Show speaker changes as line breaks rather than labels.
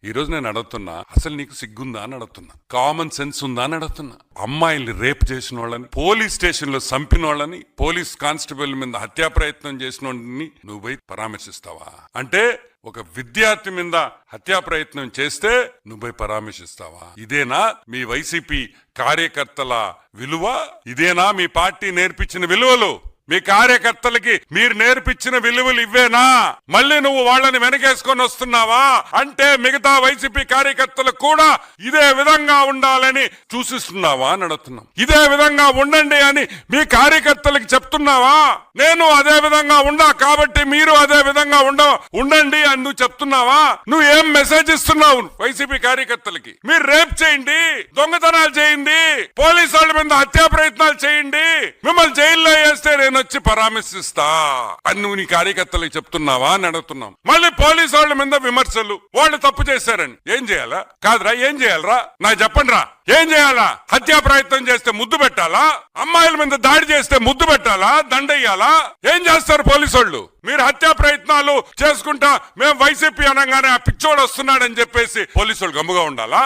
ఈ రోజు నేను అడుగుతున్నా, అసలు నీకు సిగ్గుందా అని అడుగుతున్నా, కామన్ సెన్స్ ఉందా అని అడుగుతున్నా. అమ్మాయిల్ని రేప్ చేసిన వాళ్ళని, పోలీస్ స్టేషన్ లో చంపిన వాళ్ళని, పోలీస్ కానిస్టేబుల్ మీద హత్యా ప్రయత్నం చేసిన వాళ్ళని నువ్వు పోయి పరామర్శిస్తావా? అంటే ఒక విద్యార్థి మీద హత్యా ప్రయత్నం చేస్తే నువ్వు పరామర్శిస్తావా? ఇదేనా మీ వైసీపీ కార్యకర్తల విలువ? ఇదేనా మీ పార్టీ నేర్పించిన విలువలు? మీ కార్యకర్తలకి మీరు నేర్పించిన విలువలు ఇవ్వేనా? మళ్ళీ నువ్వు వాళ్ళని వెనకేసుకొని వస్తున్నావా? అంటే మిగతా వైసీపీ కార్యకర్తలకు కూడా ఇదే విధంగా ఉండాలని సూచిస్తున్నావా అని అడుగుతున్నాం. ఇదే విధంగా ఉండండి అని మీ కార్యకర్తలకి చెప్తున్నావా? నేను అదే విధంగా ఉండా కాబట్టి మీరు అదే విధంగా ఉండండి అని నువ్వు చెప్తున్నావా? నువ్వు ఏం మెసేజ్ ఇస్తున్నావు వైసీపీ కార్యకర్తలకి? మీరు రేప్ చేయండి, దొంగతనాలు చేయండి, పోలీసు వాళ్ళ మీద హత్యా ప్రయత్నాలు చేయండి, మిమ్మల్ని జైల్లో వేస్తే నేను వచ్చి పరామర్శిస్తా అని నువ్వు నీ కార్యకర్తలకు చెప్తున్నావా అని అడుగుతున్నాం. మళ్ళీ పోలీసు వాళ్ళ మీద విమర్శలు, వాళ్ళు తప్పు చేశారని. ఏం చేయాలా? కాదురా, ఏం చేయాలరా? నాకు చెప్పండి రా, ఏం చేయాలా? హత్యా ప్రయత్నం చేస్తే ముద్దు పెట్టాలా? అమ్మాయిల మీద దాడి చేస్తే ముద్దు పెట్టాలా? దండయ్యాలా? ఏం చేస్తారు పోలీసు వాళ్ళు? మీరు హత్యా ప్రయత్నాలు చేసుకుంటా మేము వైసీపీ అనగానే ఆ పిచ్చోడు వస్తున్నాడని చెప్పేసి పోలీసు వాళ్ళు గమ్ముగా ఉండాలా?